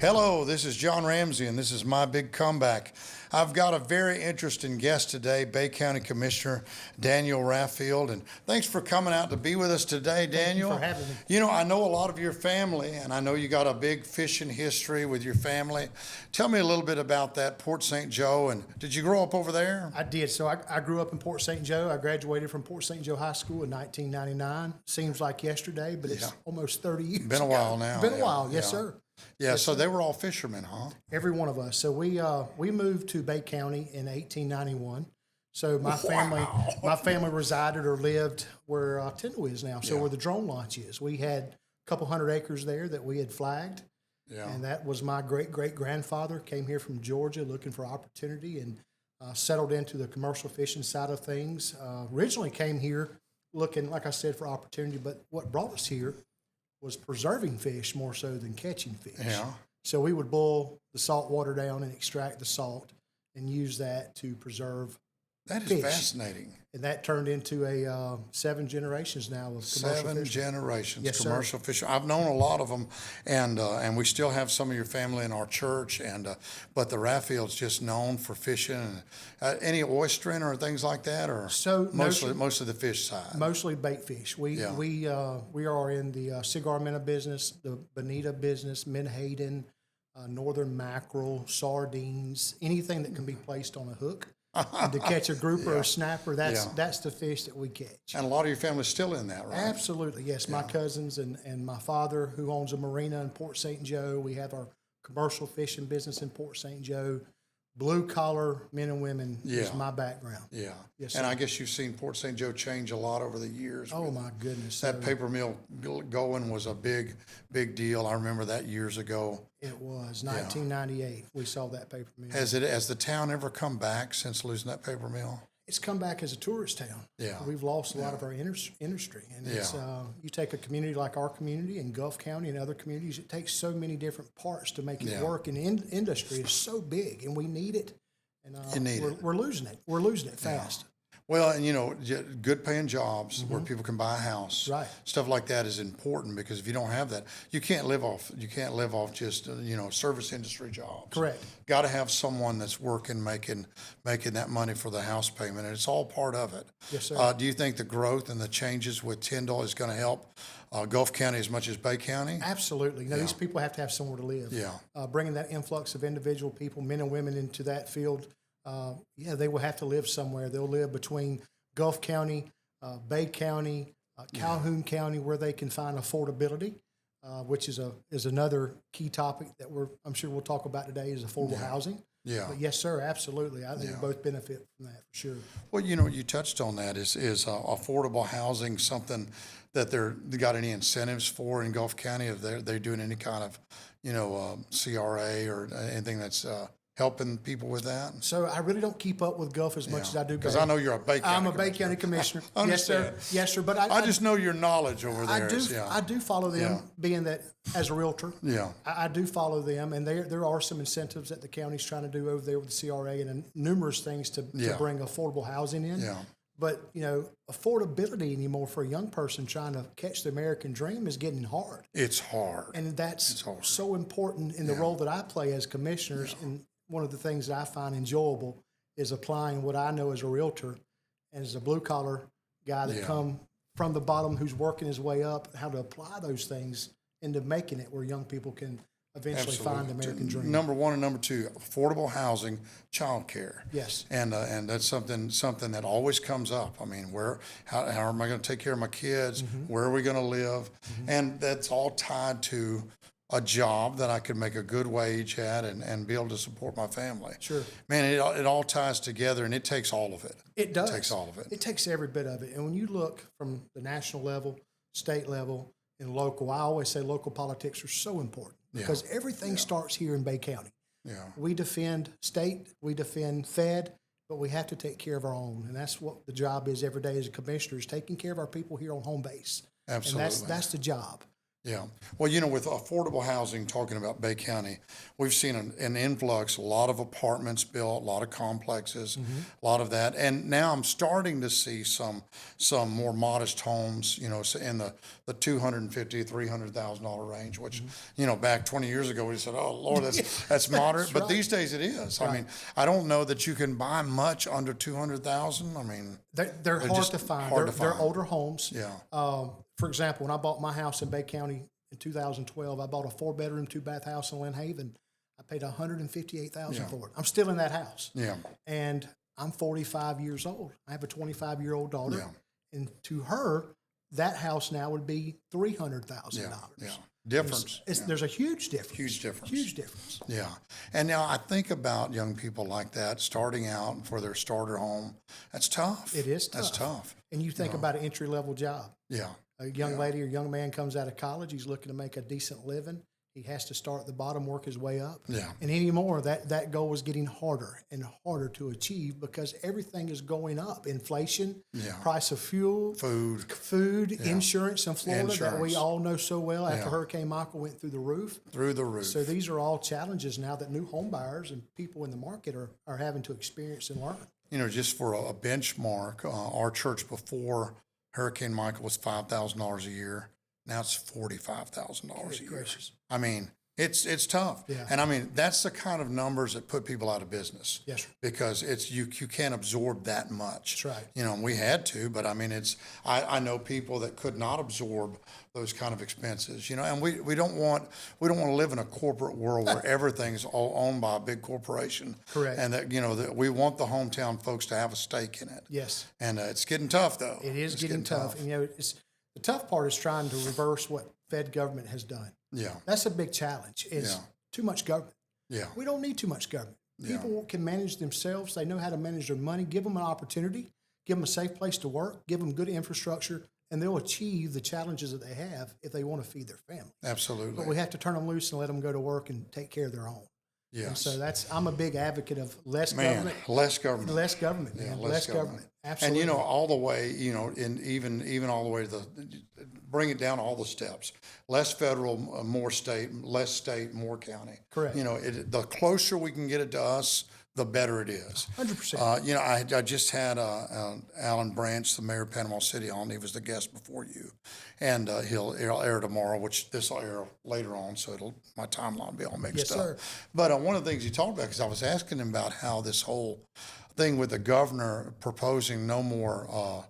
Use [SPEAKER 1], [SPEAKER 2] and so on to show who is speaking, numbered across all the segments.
[SPEAKER 1] Hello, this is John Ramsey, and this is My Big Comeback. I've got a very interesting guest today, Bay County Commissioner Daniel Raffield, and thanks for coming out to be with us today, Daniel.
[SPEAKER 2] Thank you for having me.
[SPEAKER 1] You know, I know a lot of your family, and I know you got a big fishing history with your family. Tell me a little bit about that, Port St. Joe, and did you grow up over there?
[SPEAKER 2] I did. So I grew up in Port St. Joe. I graduated from Port St. Joe High School in 1999. Seems like yesterday, but it's almost 30 years
[SPEAKER 1] Been a while now.
[SPEAKER 2] Been a while, yes, sir.
[SPEAKER 1] Yeah,
[SPEAKER 2] Yes,
[SPEAKER 1] so
[SPEAKER 2] sir.
[SPEAKER 1] they were all fishermen, huh?
[SPEAKER 2] Every one of us. So we moved to Bay County in 1891. So my family resided or lived where Tyndall is now. So where the drone launch is. We had a couple hundred acres there that we had flagged.
[SPEAKER 1] Yeah.
[SPEAKER 2] And that was my great-great-grandfather, came here from Georgia looking for opportunity and settled into the commercial fishing side of things. Originally came here looking, like I said, for opportunity, but what brought us here was preserving fish more so than catching fish.
[SPEAKER 1] Yeah.
[SPEAKER 2] So we would boil the salt water down and extract the salt and use that to preserve
[SPEAKER 1] That is
[SPEAKER 2] fish.
[SPEAKER 1] Fascinating.
[SPEAKER 2] And that turned into a 7 generations now of commercial
[SPEAKER 1] Seven
[SPEAKER 2] fishing.
[SPEAKER 1] generations,
[SPEAKER 2] Yes, sir.
[SPEAKER 1] commercial fishing. I've known a lot of them, and we still have some of your family in our church. But the Raffield's just known for fishing. Any oystering or things like that, or
[SPEAKER 2] So
[SPEAKER 1] mostly the fish side.
[SPEAKER 2] Mostly bait fish. We are in the cigar minnow business, the bonita business, menhaden, northern mackerel, sardines, anything that can be placed on a hook. And to catch a grouper or a snapper, that's the fish that we catch.
[SPEAKER 1] And a lot of your family's still in that, right?
[SPEAKER 2] Absolutely, yes. My cousins and my father, who owns a marina in Port St. Joe. We have our commercial fishing business in Port St. Joe. Blue collar men and women is my background.
[SPEAKER 1] Yeah.
[SPEAKER 2] Yes,
[SPEAKER 1] and
[SPEAKER 2] sir.
[SPEAKER 1] I guess you've seen Port St. Joe change a lot over the years.
[SPEAKER 2] Oh my goodness!
[SPEAKER 1] That paper mill going was a big deal. I remember that years ago.
[SPEAKER 2] It was 1998. We saw that paper mill.
[SPEAKER 1] Has the town ever come back since losing that paper mill?
[SPEAKER 2] It's come back as a tourist town.
[SPEAKER 1] Yeah.
[SPEAKER 2] We've lost a lot of our industry. And it's, you take a community like our community and Gulf County and other communities, it takes so many different parts to make it work. And the industry is so big and we need it. And we're losing it. We're losing it fast.
[SPEAKER 1] Well, and good paying jobs where people can buy a house,
[SPEAKER 2] Right.
[SPEAKER 1] Stuff like that is important because if you don't have that, you can't live off just service industry jobs.
[SPEAKER 2] Correct.
[SPEAKER 1] Got to have someone that's working, making that money for the house payment, and it's all part of it.
[SPEAKER 2] Yes, sir.
[SPEAKER 1] Do you think the growth and the changes with Tyndall is going to help Gulf County as much as Bay County?
[SPEAKER 2] Absolutely. These people have to have somewhere to live.
[SPEAKER 1] Yeah.
[SPEAKER 2] Bringing that influx of individual people, men and women, into that field. They will have to live somewhere. They'll live between Gulf County, Bay County, Calhoun County, where they can find affordability, which is another key topic that I'm sure we'll talk about today is affordable housing.
[SPEAKER 1] Yeah.
[SPEAKER 2] But yes, sir, absolutely. I think we both benefit from that for sure.
[SPEAKER 1] Well, you touched on that. Is affordable housing something that they got any incentives for in Gulf County? If they're doing any kind of CRA or anything that's helping people with that?
[SPEAKER 2] So I really don't keep up with Gulf as much as I do.
[SPEAKER 1] Because I know you're a Bay County
[SPEAKER 2] I'm a Bay County commissioner. Yes, sir. Yes, sir. But
[SPEAKER 1] I just know your knowledge over there.
[SPEAKER 2] I do follow them, being that as a realtor.
[SPEAKER 1] Yeah.
[SPEAKER 2] I do follow them, and there are some incentives that the county's trying to do over there with the CRA and numerous things to bring affordable housing in.
[SPEAKER 1] Yeah.
[SPEAKER 2] But, affordability anymore for a young person trying to catch the American dream is getting hard.
[SPEAKER 1] It's hard.
[SPEAKER 2] And that's so important in the role that I play as commissioners. And one of the things that I find enjoyable is applying what I know as a realtor and as a blue-collar guy that come from the bottom who's working his way up, how to apply those things into making it where young people can eventually find the American dream.
[SPEAKER 1] Number one and number two, affordable housing, child care.
[SPEAKER 2] Yes.
[SPEAKER 1] And that's something that always comes up. I mean, how am I going to take care of my kids? Where are we going to live? And that's all tied to a job that I could make a good wage at and be able to support my family.
[SPEAKER 2] Sure.
[SPEAKER 1] Man, it all ties together, and it takes all of it.
[SPEAKER 2] It does.
[SPEAKER 1] It takes all of it.
[SPEAKER 2] It takes every bit of it. And when you look from the national level, state level, and local, I always say local politics are so important because everything starts here in Bay County.
[SPEAKER 1] Yeah.
[SPEAKER 2] We defend state, we defend Fed, but we have to take care of our own. And that's what the job is every day as a commissioner, is taking care of our people here on home base.
[SPEAKER 1] Absolutely.
[SPEAKER 2] And that's the job.
[SPEAKER 1] Yeah. Well, with affordable housing, talking about Bay County, we've seen an influx, a lot of apartments built, a lot of complexes, a lot of that. And now I'm starting to see some more modest homes, so in the $250,000, $300,000 range, which, back 20 years ago, we said, oh, Lord, that's moderate. But these days it is. I mean, I don't know that you can buy much under 200,000. I mean,
[SPEAKER 2] they're hard to find. They're older homes.
[SPEAKER 1] Yeah.
[SPEAKER 2] For example, when I bought my house in Bay County in 2012, I bought a 4-bedroom, 2-bath house in Lynn Haven. I paid $158,000 for it. I'm still in that house.
[SPEAKER 1] Yeah.
[SPEAKER 2] And I'm 45 years old. I have a 25-year-old daughter.
[SPEAKER 1] Yeah.
[SPEAKER 2] And to her, that house now would be $300,000.
[SPEAKER 1] Yeah. Difference.
[SPEAKER 2] There's a huge difference.
[SPEAKER 1] Huge difference.
[SPEAKER 2] Huge difference.
[SPEAKER 1] Yeah. And now I think about young people like that starting out for their starter home. That's tough.
[SPEAKER 2] It is tough.
[SPEAKER 1] That's tough.
[SPEAKER 2] And you think about an entry-level job.
[SPEAKER 1] Yeah.
[SPEAKER 2] A young lady or young man comes out of college. He's looking to make a decent living. He has to start at the bottom, work his way up.
[SPEAKER 1] Yeah.
[SPEAKER 2] And anymore, that goal is getting harder and harder to achieve because everything is going up. Inflation, price of fuel, food, insurance in Florida that we all know so well after Hurricane Michael went through the roof.
[SPEAKER 1] Through the roof.
[SPEAKER 2] So these are all challenges now that new home buyers and people in the market are having to experience and learn.
[SPEAKER 1] Just for a benchmark, our church before Hurricane Michael was $5,000 a year. Now it's $45,000 a year.
[SPEAKER 2] Gracious.
[SPEAKER 1] I mean, it's tough.
[SPEAKER 2] Yeah.
[SPEAKER 1] And I mean, that's the kind of numbers that put people out of business.
[SPEAKER 2] Yes, sir.
[SPEAKER 1] Because you can't absorb that much.
[SPEAKER 2] That's right.
[SPEAKER 1] We had to, but I mean, I know people that could not absorb those kind of expenses, and we don't want to live in a corporate world where everything's all owned by a big corporation.
[SPEAKER 2] Correct.
[SPEAKER 1] And that, that we want the hometown folks to have a stake in it.
[SPEAKER 2] Yes.
[SPEAKER 1] And it's getting tough though.
[SPEAKER 2] It's getting tough. And the tough part is trying to reverse what Fed government has done.
[SPEAKER 1] Yeah.
[SPEAKER 2] That's a big challenge. Is too much government.
[SPEAKER 1] Yeah.
[SPEAKER 2] We don't need too much government. People can manage themselves. They know how to manage their money. Give them an opportunity. Give them a safe place to work. Give them good infrastructure. And they'll achieve the challenges that they have if they want to feed their family.
[SPEAKER 1] Absolutely.
[SPEAKER 2] But we have to turn them loose and let them go to work and take care of their own.
[SPEAKER 1] Yes.
[SPEAKER 2] And so I'm a big advocate of less government.
[SPEAKER 1] Less government.
[SPEAKER 2] Less government.
[SPEAKER 1] Yeah,
[SPEAKER 2] less government. Absolutely.
[SPEAKER 1] And all the way, and even all the way to bring it down all the steps. Less federal, more state, less state, more county.
[SPEAKER 2] Correct.
[SPEAKER 1] The closer we can get it to us, the better it is.
[SPEAKER 2] 100%.
[SPEAKER 1] I just had Alan Branch, the mayor of Panama City, on. He was the guest before you, and he'll air tomorrow, which this will air later on, so my timeline will be all mixed up.
[SPEAKER 2] Sir.
[SPEAKER 1] But one of the things he talked about, because I was asking him about how this whole thing with the governor proposing no more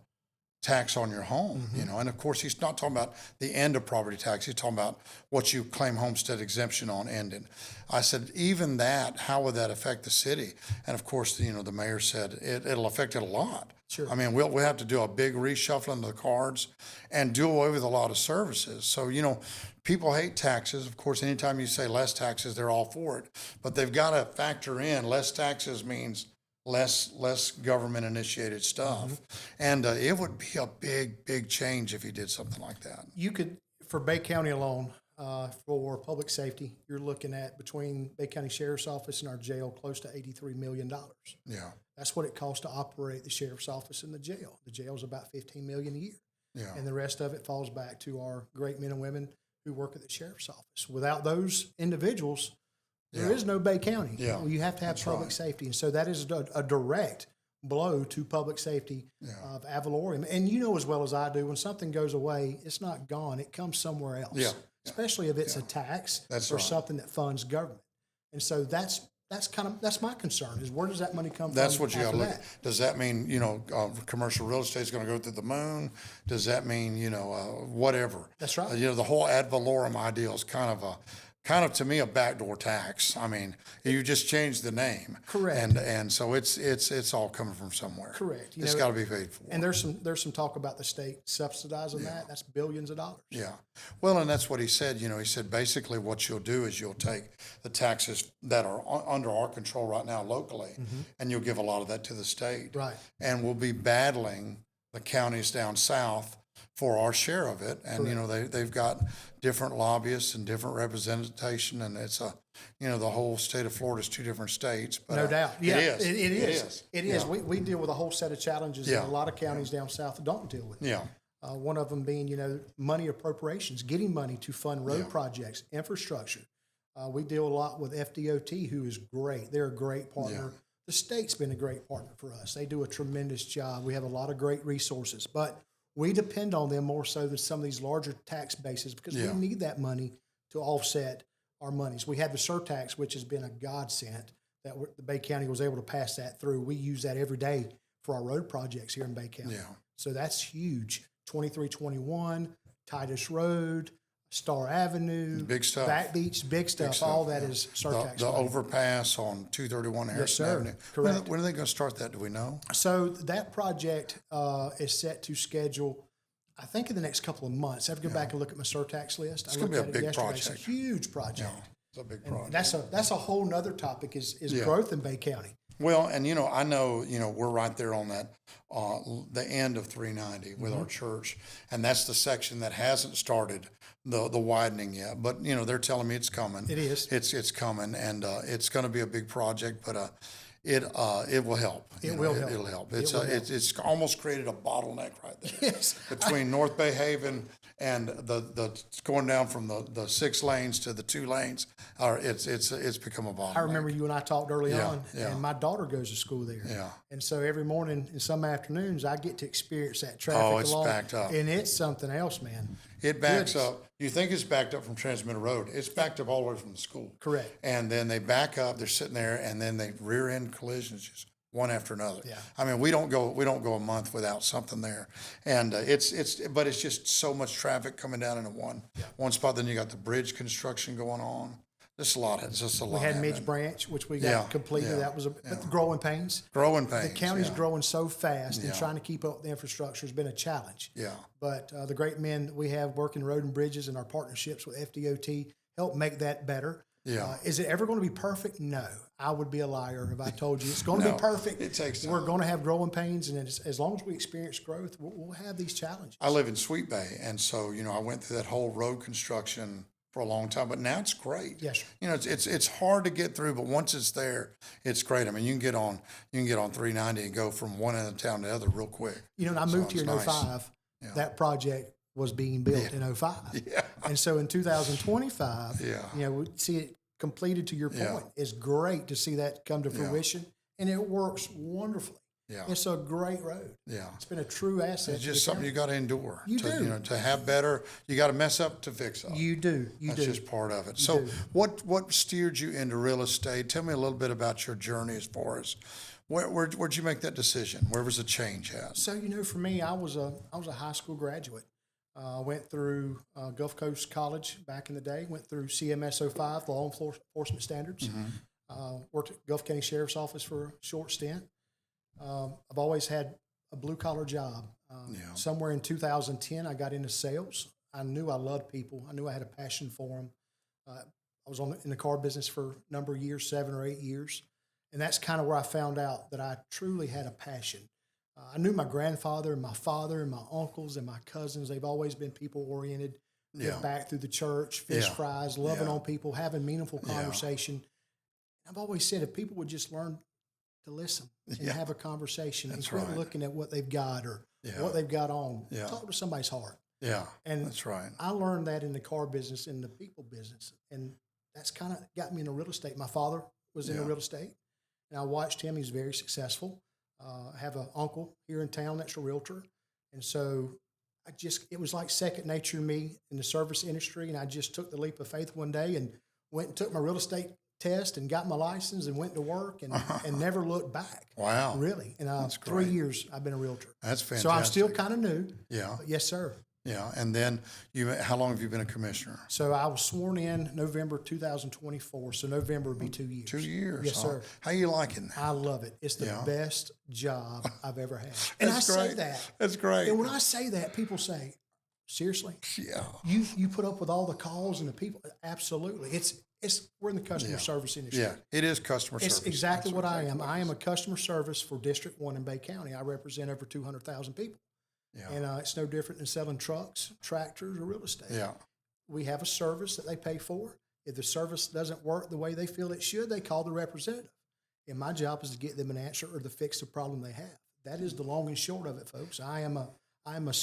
[SPEAKER 1] tax on your home, and of course he's not talking about the end of property tax. He's talking about what you claim homestead exemption on ending. I said, even that, how would that affect the city? And of course, the mayor said it'll affect it a lot.
[SPEAKER 2] Sure.
[SPEAKER 1] I mean, we'll have to do a big reshuffling of the cards and do away with a lot of services. So, people hate taxes. Of course, anytime you say less taxes, they're all for it. But they've got to factor in less taxes means less government initiated stuff. And it would be a big change if he did something like that.
[SPEAKER 2] You could, for Bay County alone, for public safety, you're looking at between Bay County Sheriff's Office and our jail close to $83 million.
[SPEAKER 1] Yeah.
[SPEAKER 2] That's what it costs to operate the Sheriff's Office and the jail. The jail's about $15 million a year.
[SPEAKER 1] Yeah.
[SPEAKER 2] And the rest of it falls back to our great men and women who work at the Sheriff's Office. Without those individuals, there is no Bay County.
[SPEAKER 1] Yeah.
[SPEAKER 2] You have to have public safety. And so that is a direct blow to public safety of Avalorium. And you know as well as I do, when something goes away, it's not gone. It comes somewhere else.
[SPEAKER 1] Yeah.
[SPEAKER 2] Especially if it's a tax or something that funds government. And so that's my concern is where does that money come from?
[SPEAKER 1] That's what you got to look
[SPEAKER 2] that?
[SPEAKER 1] at. Does that mean, commercial real estate is going to go through the moon? Does that mean, whatever?
[SPEAKER 2] That's right.
[SPEAKER 1] The whole ad valorem idea is kind of to me a backdoor tax. I mean, you just changed the name.
[SPEAKER 2] Correct.
[SPEAKER 1] And so it's all coming from somewhere.
[SPEAKER 2] Correct.
[SPEAKER 1] It's got to be paid for.
[SPEAKER 2] And there's some talk about the state subsidizing that. That's billions of dollars.
[SPEAKER 1] Yeah. Well, and that's what he said. He said basically what you'll do is you'll take the taxes that are under our control right now locally, and you'll give a lot of that to the state.
[SPEAKER 2] Right.
[SPEAKER 1] And we'll be battling the counties down south for our share of it. And, they've got different lobbyists and different representation, and it's the whole state of Florida is two different states. But,
[SPEAKER 2] no doubt. Yeah,
[SPEAKER 1] it is.
[SPEAKER 2] It is. We deal with a whole set of challenges that a lot of counties down south don't deal with.
[SPEAKER 1] Yeah.
[SPEAKER 2] One of them being, money appropriations, getting money to fund road projects, infrastructure. We deal a lot with FDOT, who is great. They're a great partner.
[SPEAKER 1] Yeah.
[SPEAKER 2] The state's been a great partner for us. They do a tremendous job. We have a lot of great resources, but we depend on them more so than some of these larger tax bases because we need that money to offset our monies. We had the surtax, which has been a godsend that the Bay County was able to pass that through. We use that every day for our road projects here in Bay County.
[SPEAKER 1] Yeah.
[SPEAKER 2] So that's huge. 2321, Titus Road, Star Avenue,
[SPEAKER 1] big stuff.
[SPEAKER 2] Back Beach, big stuff. All that is surtax.
[SPEAKER 1] The overpass on 231 Harrison Avenue.
[SPEAKER 2] Correct.
[SPEAKER 1] When are they going to start that? Do we know?
[SPEAKER 2] So that project is set to schedule, I think, in the next couple of months. I have to go back and look at my surtax list.
[SPEAKER 1] It's going to be a big project.
[SPEAKER 2] It's a huge project.
[SPEAKER 1] Yeah, it's a big project.
[SPEAKER 2] And that's a whole nother topic is growth in Bay County.
[SPEAKER 1] Well, and I know, we're right there on that, the end of 390 with our church, and that's the section that hasn't started the widening yet. But they're telling me it's coming.
[SPEAKER 2] It is.
[SPEAKER 1] It's coming, and it's going to be a big project, but it will help.
[SPEAKER 2] It'll help.
[SPEAKER 1] It'll help. It's almost created a bottleneck right there.
[SPEAKER 2] Yes.
[SPEAKER 1] Between North Bay Haven and the going down from the 6 lanes to the 2 lanes, it's become a bottleneck.
[SPEAKER 2] I remember you and I talked early on,
[SPEAKER 1] yeah.
[SPEAKER 2] and my daughter goes to school there.
[SPEAKER 1] Yeah.
[SPEAKER 2] And so every morning and some afternoons, I get to experience that traffic.
[SPEAKER 1] Oh, it's backed up.
[SPEAKER 2] And it's something else, man.
[SPEAKER 1] It backs up. You think it's backed up from Transmitter Road. It's backed up all the way from the school.
[SPEAKER 2] Correct.
[SPEAKER 1] And then they back up. They're sitting there, and then they rear end collisions just one after another.
[SPEAKER 2] Yeah.
[SPEAKER 1] I mean, we don't go a month without something there. And but it's just so much traffic coming down into one spot. Then you got the bridge construction going on. It's just a lot.
[SPEAKER 2] We had Midge Branch, which we got completed.
[SPEAKER 1] Yeah,
[SPEAKER 2] that was but the growing pains.
[SPEAKER 1] Growing pains.
[SPEAKER 2] The county's growing so fast, and trying to keep up with the infrastructure has been a challenge.
[SPEAKER 1] Yeah.
[SPEAKER 2] But the great men that we have working road and bridges and our partnerships with FDOT help make that better.
[SPEAKER 1] Yeah.
[SPEAKER 2] Is it ever going to be perfect? No. I would be a liar if I told you it's going to be perfect.
[SPEAKER 1] It takes time.
[SPEAKER 2] We're going to have growing pains, and as long as we experience growth, we'll have these challenges.
[SPEAKER 1] I live in Sweet Bay, and so I went through that whole road construction for a long time, but now it's great.
[SPEAKER 2] Yes, sir.
[SPEAKER 1] It's hard to get through, but once it's there, it's great. I mean, you can get on 390 and go from one end of town to the other real quick.
[SPEAKER 2] And I moved here in 05. Yeah. That project was being built in 05.
[SPEAKER 1] Yeah.
[SPEAKER 2] And so in 2025, we see it completed. To your point, it's great to see that come to fruition, and it works wonderfully. Yeah. It's a great road. Yeah. It's been a true asset.
[SPEAKER 1] It's just something you got to endure.
[SPEAKER 2] You do.
[SPEAKER 1] To have better, you got to mess up to fix up.
[SPEAKER 2] You do.
[SPEAKER 1] That's just part of it. So what steered you into real estate? Tell me a little bit about your journey as far as where'd you make that decision? Where was the change at?
[SPEAKER 2] So, for me, I was a high school graduate. I went through Gulf Coast College back in the day, went through CMS 05, the law enforcement standards. Worked at Gulf County Sheriff's Office for a short stint. I've always had a blue-collar job. Somewhere in 2010, I got into sales. I knew I loved people. I knew I had a passion for them. I was in the car business for a number of years, 7 or 8 years. And that's kind of where I found out that I truly had a passion. I knew my grandfather and my father and my uncles and my cousins. They've always been people-oriented. Get back through the church, fish fries, loving on people, having meaningful conversation. I've always said if people would just learn to listen and have a conversation and quit looking at what they've got or what they've got on. Talk to somebody's heart. Yeah, and that's right. I learned that in the car business, in the people business, and that's kind of got me into real estate. My father was in real estate, and I watched him. He's very successful. I have an uncle here in town that's a realtor, and so it was like second nature to me in the service industry, and I just took the leap of faith one day and went and took my real estate test and got my license and went to work and never looked back. Wow. Really. And 3 years I've been a realtor. That's fantastic. So I'm still kind of new. Yeah. Yes, sir. Yeah. And then how long have you been a commissioner? So I was sworn in November 2024. So November would be 2 years. 2 years. Yes, sir. How you liking that? I love it. It's the best job I've ever had. And I say that. That's great. And when I say that, people say, seriously? Yeah. You put up with all the calls and the people? Absolutely. We're in the customer service industry. Yeah, it is customer service. It's exactly what I am. I am a customer service for District 1 in Bay County. I represent over 200,000 people. Yeah. And it's no different than selling trucks, tractors, or real estate. Yeah. We have a service that they pay for. If the service doesn't work the way they feel it should, they call the representative. And my job is to get them an answer or to fix the problem they have. That is the long and short of it, folks. I am I'm a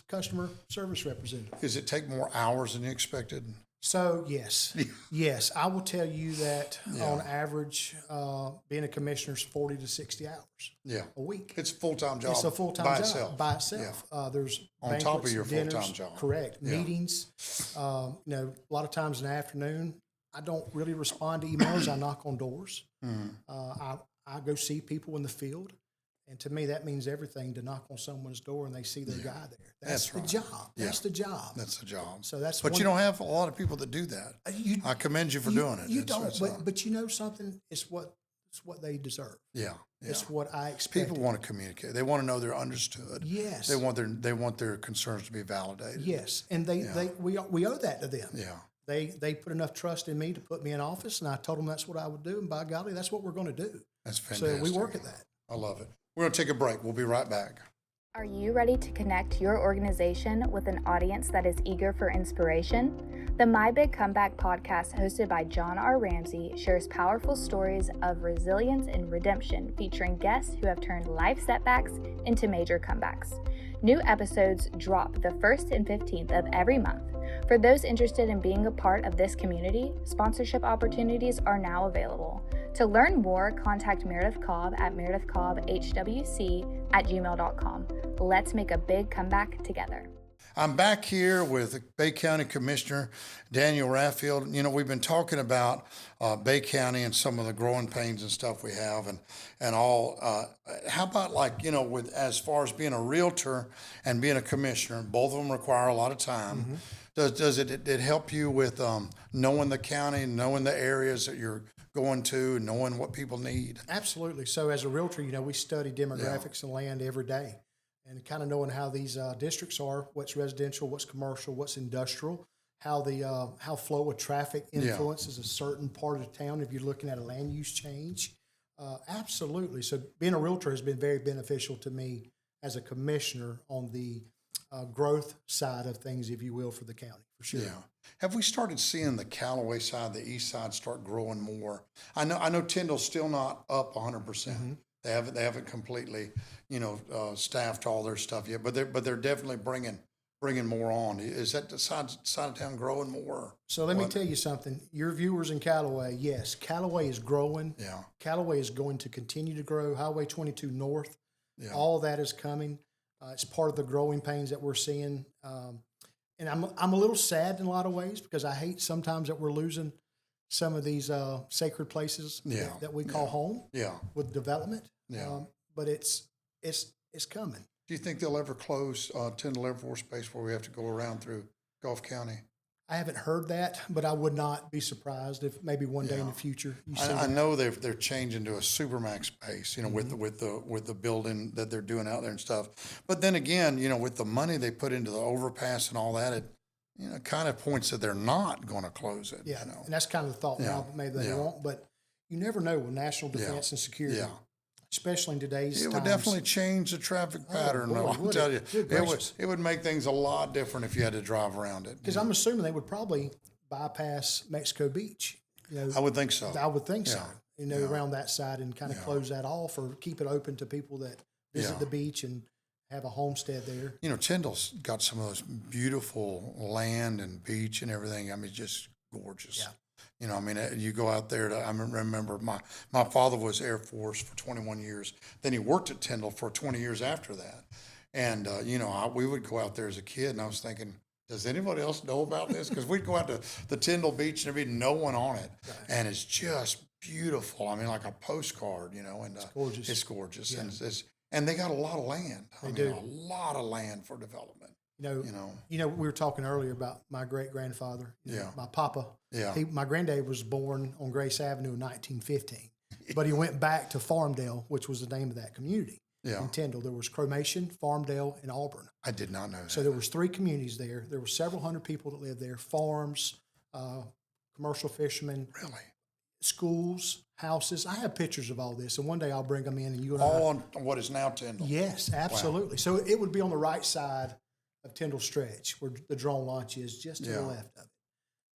[SPEAKER 2] customer service representative.
[SPEAKER 1] Does it take more hours than you expected?
[SPEAKER 2] So yes, yes, I will tell you that on average, being a commissioner is 40 to 60 hours a week.
[SPEAKER 1] It's a full-time job.
[SPEAKER 2] It's a full-time
[SPEAKER 1] by
[SPEAKER 2] job
[SPEAKER 1] itself.
[SPEAKER 2] by itself. There's
[SPEAKER 1] On top of your
[SPEAKER 2] dinners,
[SPEAKER 1] full-time job.
[SPEAKER 2] correct? Meetings. A lot of times in the afternoon, I don't really respond to emails. I knock on doors. I go see people in the field. And to me, that means everything to knock on someone's door and they see their guy there. That's the job. That's the job.
[SPEAKER 1] That's the job.
[SPEAKER 2] So that's.
[SPEAKER 1] But you don't have a lot of people that do that. I commend you for doing it.
[SPEAKER 2] You don't. But you know something? It's what they deserve.
[SPEAKER 1] Yeah.
[SPEAKER 2] It's what I expect.
[SPEAKER 1] People want to communicate. They want to know they're understood.
[SPEAKER 2] Yes.
[SPEAKER 1] They want their concerns to be validated.
[SPEAKER 2] Yes, and we owe that to them.
[SPEAKER 1] Yeah.
[SPEAKER 2] They put enough trust in me to put me in office, and I told them that's what I would do, and by golly, that's what we're going to do.
[SPEAKER 1] That's fantastic.
[SPEAKER 2] So we work at that.
[SPEAKER 1] I love it. We're going to take a break. We'll be right back.
[SPEAKER 3] Are you ready to connect your organization with an audience that is eager for inspiration? The My Big Comeback podcast, hosted by John R. Ramsey, shares powerful stories of resilience and redemption, featuring guests who have turned life setbacks into major comebacks. New episodes drop the 1st and 15th of every month. For those interested in being a part of this community, sponsorship opportunities are now available. To learn more, contact Meredith Cobb at meredithcobbhwc@gmail.com. Let's make a big comeback together.
[SPEAKER 1] I'm back here with Bay County Commissioner Daniel Raffield. You know, we've been talking about Bay County and some of the growing pains and stuff we have and all. How about with as far as being a realtor and being a commissioner, both of them require a lot of time. Mm-hmm. Does it help you with knowing the county, knowing the areas that you're going to, knowing what people need?
[SPEAKER 2] Absolutely. So as a realtor, we study demographics and land every day, and kind of knowing how these districts are, what's residential, what's commercial, what's industrial, how the how flow of traffic influences a certain part of the town if you're looking at a land use change. Absolutely. So being a realtor has been very beneficial to me as a commissioner on the growth side of things, if you will, for the county, for sure.
[SPEAKER 1] Yeah. Have we started seeing the Callaway side, the east side, start growing more? I know Tyndall's still not up 100%. Mm-hmm. They haven't completely, staffed all their stuff yet, but they're definitely bringing more on. Is that the side of town growing more?
[SPEAKER 2] So let me tell you something. Your viewers in Callaway, yes, Callaway is growing. Yeah. Callaway is going to continue to grow. Highway 22 North, all that is coming. It's part of the growing pains that we're seeing. And I'm a little sad in a lot of ways because I hate sometimes that we're losing some of these sacred places that we call home with development. Yeah. But it's coming.
[SPEAKER 1] Do you think they'll ever close Tyndall Air Force Base where we have to go around through Gulf County?
[SPEAKER 2] I haven't heard that, but I would not be surprised if maybe one day in the future you see
[SPEAKER 1] I know they're changing to a Supermax base, mm-hmm. with the building that they're doing out there and stuff. But then again, with the money they put into the overpass and all that, it kind of points that they're not going to close it.
[SPEAKER 2] Yeah, and that's kind of the thought now. Maybe they won't, but you never know with national defense and security. Yeah. Especially in today's times.
[SPEAKER 1] It would definitely change the traffic pattern. Boy, I'll tell you, it would make things a lot different if you had to drive around it.
[SPEAKER 2] Because I'm assuming they would probably bypass Mexico Beach.
[SPEAKER 1] I would think so.
[SPEAKER 2] I would think so. Around that side and kind of close that off or keep it open to people that visit the beach and have a homestead there.
[SPEAKER 1] Tyndall's got some of those beautiful land and beach and everything. I mean, just gorgeous. Yeah. You go out there I remember my father was Air Force for 21 years. Then he worked at Tyndall for 20 years after that. And, we would go out there as a kid and I was thinking, does anybody else know about this? Because we'd go out to the Tyndall Beach and there'd be no one on it. Right. And it's just beautiful. I mean, like a postcard, and
[SPEAKER 2] it's gorgeous.
[SPEAKER 1] It's gorgeous. Yeah. And they got a lot of land.
[SPEAKER 2] They do.
[SPEAKER 1] A lot of land for development.
[SPEAKER 2] We were talking earlier about my great grandfather. My papa. Yeah. My granddad was born on Grace Avenue in 1915, but he went back to Farmdale, which was the name of that community. Yeah. In Tyndall, there was Cremation, Farmdale, and Auburn.
[SPEAKER 1] I did not know that.
[SPEAKER 2] So there was 3 communities there. There were several hundred people that lived there. Farms, commercial fishermen.
[SPEAKER 1] Really.
[SPEAKER 2] Schools, houses. I have pictures of all this, and one day I'll bring them in, and you and
[SPEAKER 1] all on what is now Tyndall.
[SPEAKER 2] Yes, absolutely. Wow. So it would be on the right side of Tyndall Stretch, where the drone launch is, just to the left of it.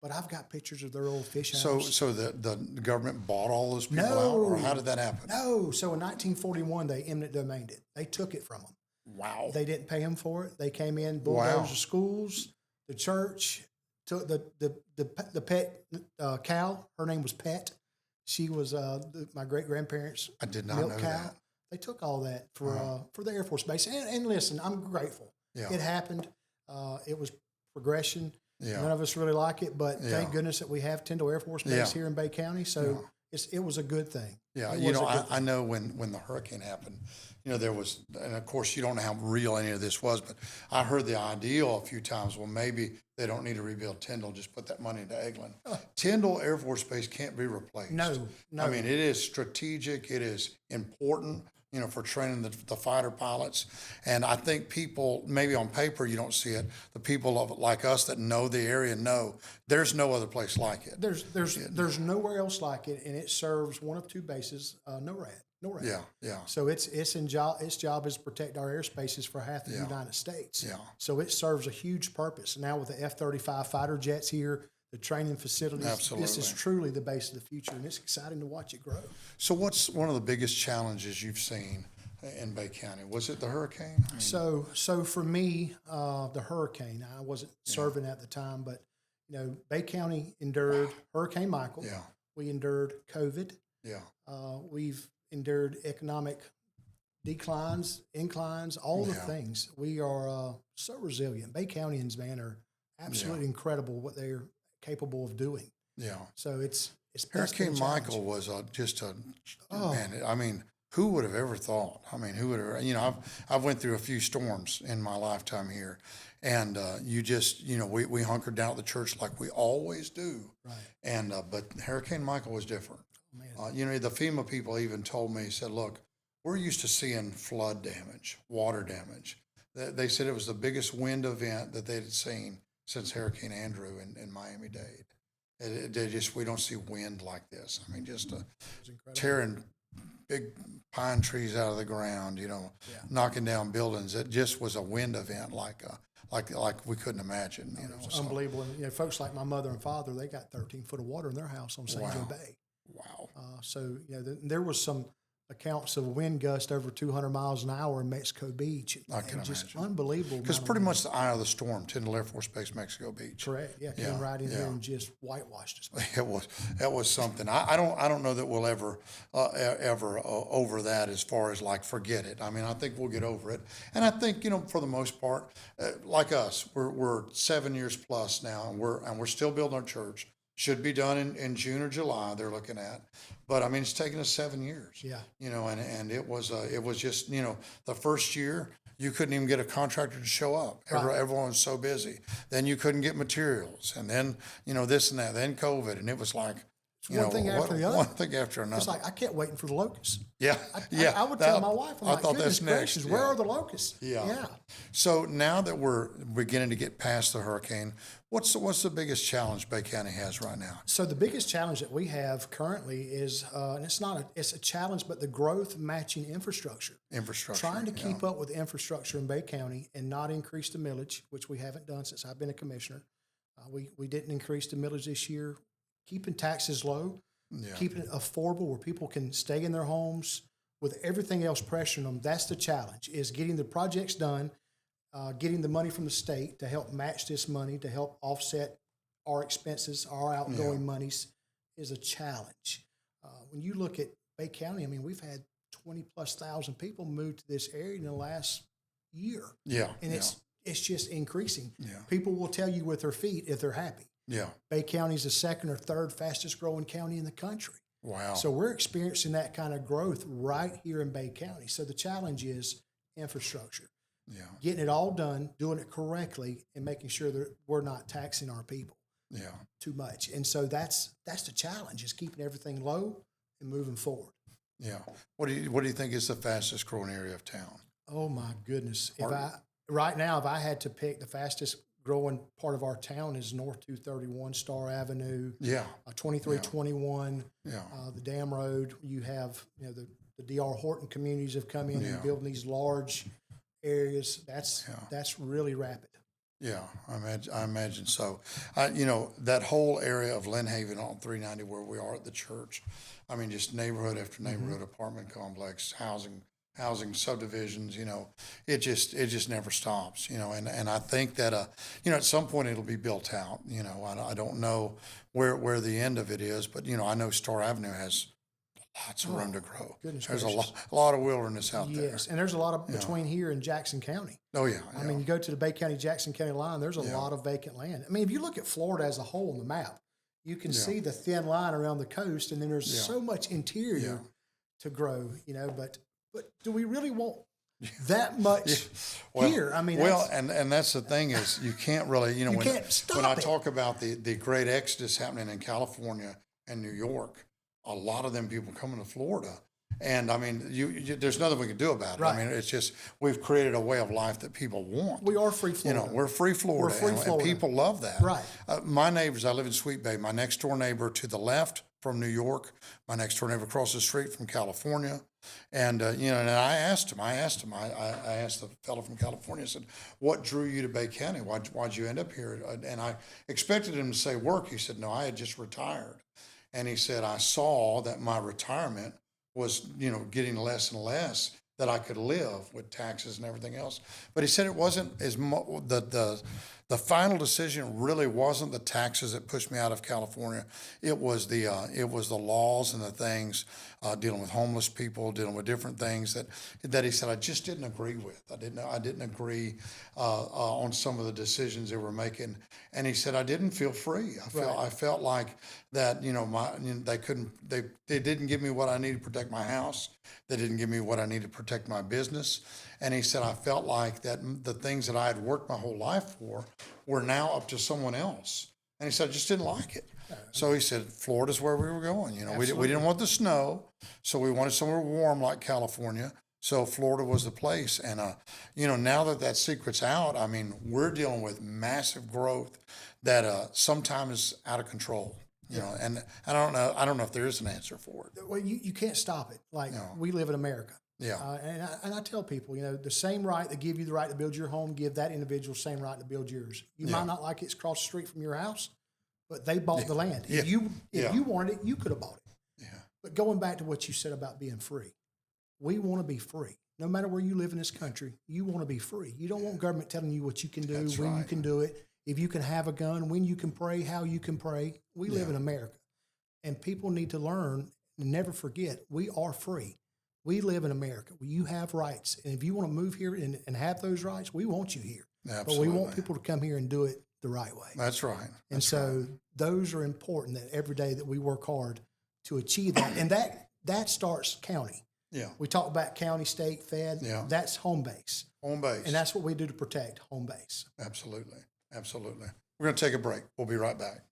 [SPEAKER 2] But I've got pictures of their old fish house.
[SPEAKER 1] So the government bought all those people out, or how did that happen?
[SPEAKER 2] No. So in 1941, they eminent domained it. They took it from them.
[SPEAKER 1] Wow.
[SPEAKER 2] They didn't pay them for it. They came in, bulldozed the schools, the church, took the pet cow. Her name was Pet. She was my great grandparents'
[SPEAKER 1] I did not
[SPEAKER 2] milk
[SPEAKER 1] know
[SPEAKER 2] cow.
[SPEAKER 1] that.
[SPEAKER 2] They took all that for the Air Force Base. And listen, I'm grateful.
[SPEAKER 1] Yeah.
[SPEAKER 2] It happened. It was progression.
[SPEAKER 1] Yeah.
[SPEAKER 2] None of us really like it, but thank goodness that we have Tyndall Air Force Base here in Bay County. So it was a good thing.
[SPEAKER 1] Yeah, I know when the hurricane happened, there was, and of course you don't know how real any of this was, but I heard the ideal a few times. Well, maybe they don't need to rebuild Tyndall; just put that money into Eglin. Tyndall Air Force Base can't be replaced.
[SPEAKER 2] No.
[SPEAKER 1] I mean, it is strategic. It is important. For training the fighter pilots. And I think people, maybe on paper you don't see it, the people like us that know the area know there's no other place like it.
[SPEAKER 2] There's nowhere else like it, and it serves one of two bases, NORAD.
[SPEAKER 1] Yeah.
[SPEAKER 2] So its job is to protect our airspaces for half the United States.
[SPEAKER 1] Yeah.
[SPEAKER 2] So it serves a huge purpose. Now with the F-35 fighter jets here, the training facilities,
[SPEAKER 1] Absolutely.
[SPEAKER 2] This is truly the base of the future, and it's exciting to watch it grow.
[SPEAKER 1] So what's one of the biggest challenges you've seen in Bay County? Was it the hurricane?
[SPEAKER 2] So for me, the hurricane, I wasn't serving at the time, but Bay County endured Hurricane Michael.
[SPEAKER 1] Yeah.
[SPEAKER 2] We endured COVID.
[SPEAKER 1] Yeah.
[SPEAKER 2] We've endured economic declines, inclines, all the things. We are so resilient. Bay Countyans, man, are absolutely incredible what they're capable of doing.
[SPEAKER 1] Yeah.
[SPEAKER 2] So it's
[SPEAKER 1] Hurricane Michael was man. I mean, who would have ever thought? I mean, who would have? I've went through a few storms in my lifetime here, and we hunkered down at the church like we always do.
[SPEAKER 2] Right.
[SPEAKER 1] And but Hurricane Michael was different.
[SPEAKER 2] Oh, man.
[SPEAKER 1] The FEMA people even told me, said, look, we're used to seeing flood damage, water damage. They said it was the biggest wind event that they'd seen since Hurricane Andrew in Miami-Dade. We don't see wind like this. I mean, just tearing big pine trees out of the ground, knocking down buildings. It just was a wind event like we couldn't imagine.
[SPEAKER 2] It's unbelievable. And, folks like my mother and father, they got 13 foot of water in their house on St. Joe Bay.
[SPEAKER 1] Wow.
[SPEAKER 2] So there was some accounts of wind gust over 200 miles an hour in Mexico Beach.
[SPEAKER 1] I can
[SPEAKER 2] just
[SPEAKER 1] imagine.
[SPEAKER 2] Unbelievable.
[SPEAKER 1] Because pretty much the eye of the storm, Tyndall Air Force Base, Mexico Beach.
[SPEAKER 2] Correct. Yeah, came right in here and just whitewashed us.
[SPEAKER 1] It was something. I don't know that we'll ever over that as far as like forget it. I mean, I think we'll get over it. And I think for the most part, like us, we're 7 years plus now, and we're still building our church. Should be done in June or July. They're looking at, but I mean, it's taken us 7 years.
[SPEAKER 2] Yeah.
[SPEAKER 1] And it was just the first year you couldn't even get a contractor to show up.
[SPEAKER 2] Right.
[SPEAKER 1] Everyone was so busy. Then you couldn't get materials, and then this and that. Then COVID, and it was like
[SPEAKER 2] one thing after the other.
[SPEAKER 1] One thing after another.
[SPEAKER 2] It's like I kept waiting for the locusts.
[SPEAKER 1] Yeah,
[SPEAKER 2] I would tell my wife,
[SPEAKER 1] I thought
[SPEAKER 2] goodness
[SPEAKER 1] that's next.
[SPEAKER 2] gracious, where are the locusts?
[SPEAKER 1] Yeah. So now that we're beginning to get past the hurricane, what's the biggest challenge Bay County has right now?
[SPEAKER 2] So the biggest challenge that we have currently is, and it's a challenge, but the growth matching infrastructure. Trying to keep up with infrastructure in Bay County and not increase the millage, which we haven't done since I've been a commissioner. We didn't increase the millage this year. Keeping taxes low, keeping it affordable where people can stay in their homes with everything else pressuring them. That's the challenge, is getting the projects done, getting the money from the state to help match this money, to help offset our expenses, our outgoing monies is a challenge. When you look at Bay County, I mean, we've had 20,000+ people move to this area in the last year.
[SPEAKER 1] Yeah.
[SPEAKER 2] And it's just increasing.
[SPEAKER 1] Yeah.
[SPEAKER 2] People will tell you with their feet if they're happy.
[SPEAKER 1] Yeah.
[SPEAKER 2] Bay County is the second or third fastest growing county in the country.
[SPEAKER 1] Wow.
[SPEAKER 2] So we're experiencing that kind of growth right here in Bay County. So the challenge is infrastructure.
[SPEAKER 1] Yeah.
[SPEAKER 2] Getting it all done, doing it correctly, and making sure that we're not taxing our people too much. And so that's the challenge, is keeping everything low and moving forward.
[SPEAKER 1] Yeah. What do you think is the fastest growing area of town?
[SPEAKER 2] Oh my goodness. Right now, if I had to pick, the fastest growing part of our town is North 231, Star Avenue.
[SPEAKER 1] Yeah.
[SPEAKER 2] 2321.
[SPEAKER 1] Yeah.
[SPEAKER 2] The Dam Road. You have, the D.R. Horton communities have come in and building these large areas. That's really rapid.
[SPEAKER 1] Yeah, I imagine so. That whole area of Lynn Haven on 390 where we are at the church, I mean, just neighborhood after neighborhood, apartment complex, housing housing subdivisions, it just never stops, and I think that, at some point it'll be built out, I don't know where the end of it is, but, I know Star Avenue has lots of room to grow.
[SPEAKER 2] Goodness
[SPEAKER 1] There's
[SPEAKER 2] gracious.
[SPEAKER 1] a lot of wilderness out there.
[SPEAKER 2] Yes, and there's a lot of between here and Jackson County.
[SPEAKER 1] Oh, yeah.
[SPEAKER 2] I mean, you go to the Bay County, Jackson County line, there's a lot of vacant land. I mean, if you look at Florida as a whole on the map, you can see the thin line around the coast, and then there's so much interior to grow, but do we really want that much here? I mean,
[SPEAKER 1] and that's the thing is you can't really,
[SPEAKER 2] can't stop
[SPEAKER 1] when I
[SPEAKER 2] it.
[SPEAKER 1] talk about the great exodus happening in California and New York, a lot of them people coming to Florida. And I mean, there's nothing we can do about it.
[SPEAKER 2] Right.
[SPEAKER 1] I mean, it's just we've created a way of life that people want.
[SPEAKER 2] We are free Florida.
[SPEAKER 1] We're free Florida,
[SPEAKER 2] We're free
[SPEAKER 1] and
[SPEAKER 2] Florida.
[SPEAKER 1] people love that.
[SPEAKER 2] Right.
[SPEAKER 1] My neighbors, I live in Sweet Bay. My next door neighbor to the left from New York, my next door neighbor across the street from California, and and I asked him. I asked the fellow from California. I said, "What drew you to Bay County? Why'd you end up here?" And I expected him to say work. He said, "No, I had just retired." And he said, I saw that my retirement was, getting less and less that I could live with taxes and everything else. But he said it wasn't the final decision really wasn't the taxes that pushed me out of California. It was the laws and the things dealing with homeless people, dealing with different things that he said I just didn't agree with. I didn't agree on some of the decisions they were making, and he said I didn't feel free. I felt like that they didn't give me what I needed to protect my house. They didn't give me what I needed to protect my business. And he said, I felt like that the things that I had worked my whole life for were now up to someone else. And he said, I just didn't like it. So he said, Florida's where we were going. We didn't want the snow, so we wanted somewhere warm like California. So Florida was the place. And, now that secret's out, I mean, we're dealing with massive growth that sometimes is out of control. And I don't know if there is an answer for it.
[SPEAKER 2] Well, you can't stop it. We live in America.
[SPEAKER 1] Yeah.
[SPEAKER 2] And I tell people, the same right that give you the right to build your home, give that individual the same right to build yours. You might not like it's across the street from your house, but they bought the land. If you wanted it, you could have bought it.
[SPEAKER 1] Yeah.
[SPEAKER 2] But going back to what you said about being free, we want to be free. No matter where you live in this country, you want to be free. You don't want government telling you what you can do, when you can do it, if you can have a gun, when you can pray, how you can pray. We live in America. And people need to learn and never forget, we are free. We live in America. You have rights. And if you want to move here and have those rights, we want you here.
[SPEAKER 1] Absolutely.
[SPEAKER 2] But we want people to come here and do it the right way.
[SPEAKER 1] That's right.
[SPEAKER 2] And so those are important, that every day that we work hard to achieve that. And that starts county.
[SPEAKER 1] Yeah.
[SPEAKER 2] We talk about county, state, fed.
[SPEAKER 1] Yeah.
[SPEAKER 2] That's home base.
[SPEAKER 1] Home base.
[SPEAKER 2] And that's what we do to protect home base.
[SPEAKER 1] Absolutely. Absolutely. We're going to take a break. We'll be right back.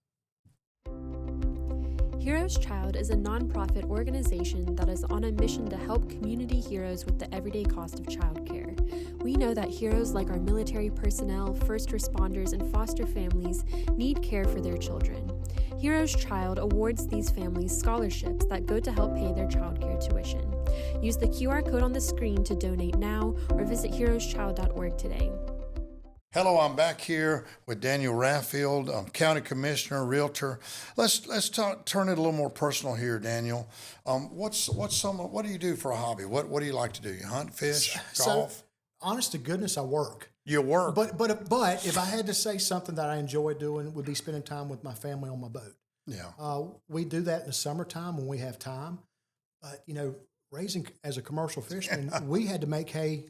[SPEAKER 4] Heroes Child is a nonprofit organization that is on a mission to help community heroes with the everyday cost of childcare. We know that heroes like our military personnel, first responders, and foster families need care for their children. Heroes Child awards these families scholarships that go to help pay their childcare tuition. Use the QR code on the screen to donate now or visit heroeschild.org today.
[SPEAKER 1] Hello, I'm back here with Daniel Raffield, County Commissioner, Realtor. Let's turn it a little more personal here, Daniel. What do you do for a hobby? What do you like to do? You hunt, fish, golf?
[SPEAKER 2] So, honest to goodness, I work.
[SPEAKER 1] You work,
[SPEAKER 2] but if I had to say something that I enjoy doing, it would be spending time with my family on my boat.
[SPEAKER 1] Yeah.
[SPEAKER 2] We do that in the summertime when we have time. But raising as a commercial fisherman, we had to make hay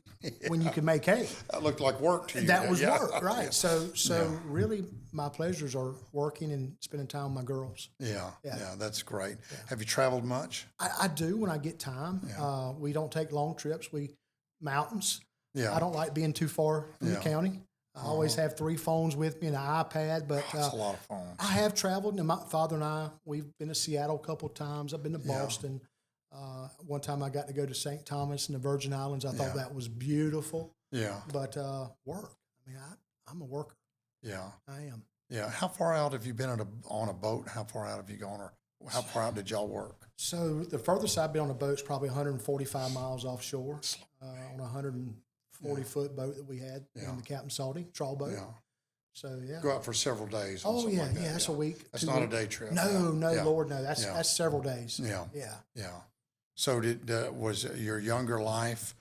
[SPEAKER 2] when you could make hay.
[SPEAKER 1] That looked like work to you.
[SPEAKER 2] That was work, right? So really, my pleasures are working and spending time with my girls.
[SPEAKER 1] Yeah, that's great. Yeah. Have you traveled much?
[SPEAKER 2] I do when I get time. Yeah. We don't take long trips. Mountains.
[SPEAKER 1] Yeah.
[SPEAKER 2] I don't like being too far from the county. I always have 3 phones with me and an iPad, but
[SPEAKER 1] that's a lot of phones.
[SPEAKER 2] I have traveled, and my father and I, we've been to Seattle a couple of times. I've been to Boston. One time I got to go to St. Thomas and the Virgin Islands. I thought that was beautiful. Yeah. But work. I mean, I'm a worker.
[SPEAKER 1] Yeah.
[SPEAKER 2] I am.
[SPEAKER 1] Yeah. How far out have you been on a boat? How far out have you gone, or how far out did y'all work?
[SPEAKER 2] So the furthest I've been on a boat is probably 145 miles offshore on a 140-foot boat that we had in the Captain Salty trawl boat. Yeah. So
[SPEAKER 1] go out for several days.
[SPEAKER 2] Oh yeah, like that's a week.
[SPEAKER 1] That's not a day trip.
[SPEAKER 2] No, Lord, no. That's several days.
[SPEAKER 1] Yeah.
[SPEAKER 2] Yeah.
[SPEAKER 1] So was your younger life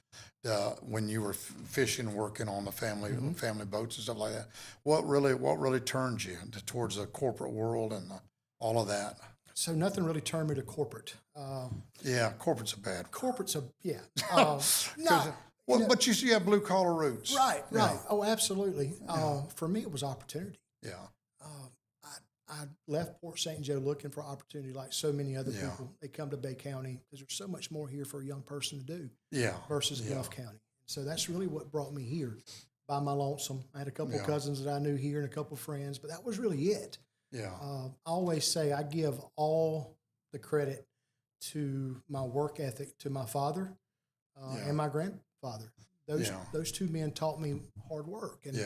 [SPEAKER 1] when you were fishing, working on the family boats and stuff like that? What really turned you towards the corporate world and all of that?
[SPEAKER 2] So nothing really turned me to corporate.
[SPEAKER 1] Yeah, corporate's a bad word.
[SPEAKER 2] Corporate's a no.
[SPEAKER 1] Well, but you have blue collar roots.
[SPEAKER 2] Right. Oh, absolutely. For me, it was opportunity.
[SPEAKER 1] Yeah.
[SPEAKER 2] I left Port St. Joe looking for opportunity like so many other people. They come to Bay County because there's so much more here for a young person to do versus Gulf County. So that's really what brought me here by my lonesome. I had a couple of cousins that I knew here and a couple of friends, but that was really it.
[SPEAKER 1] Yeah.
[SPEAKER 2] I always say I give all the credit to my work ethic to my father and my grandfather. Those two men taught me hard work. And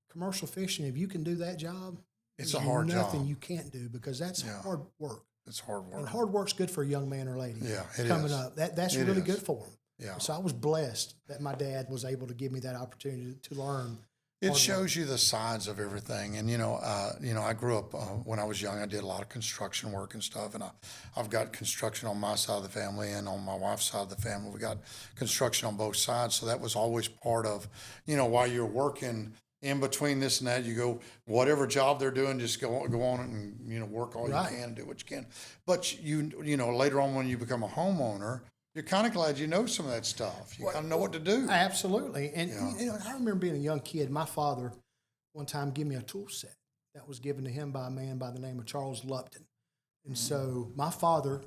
[SPEAKER 2] commercial fishing, if you can do that job,
[SPEAKER 1] it's a hard job.
[SPEAKER 2] Nothing you can't do because that's hard work.
[SPEAKER 1] It's hard work.
[SPEAKER 2] And hard work's good for a young man or lady
[SPEAKER 1] it
[SPEAKER 2] coming
[SPEAKER 1] is.
[SPEAKER 2] up. That's really good for them.
[SPEAKER 1] Yeah.
[SPEAKER 2] So I was blessed that my dad was able to give me that opportunity to learn.
[SPEAKER 1] It shows you the sides of everything. And, I grew up, when I was young, I did a lot of construction work and stuff. And I've got construction on my side of the family and on my wife's side of the family. We got construction on both sides. So that was always part of, while you're working in between this and that, you go, whatever job they're doing, just go on and, work all you can, do what you can. But, later on when you become a homeowner, you're kind of glad you know some of that stuff. You kind of know what to do.
[SPEAKER 2] Absolutely. And, I remember being a young kid, my father one time gave me a tool set that was given to him by a man by the name of Charles Lupton. And so my father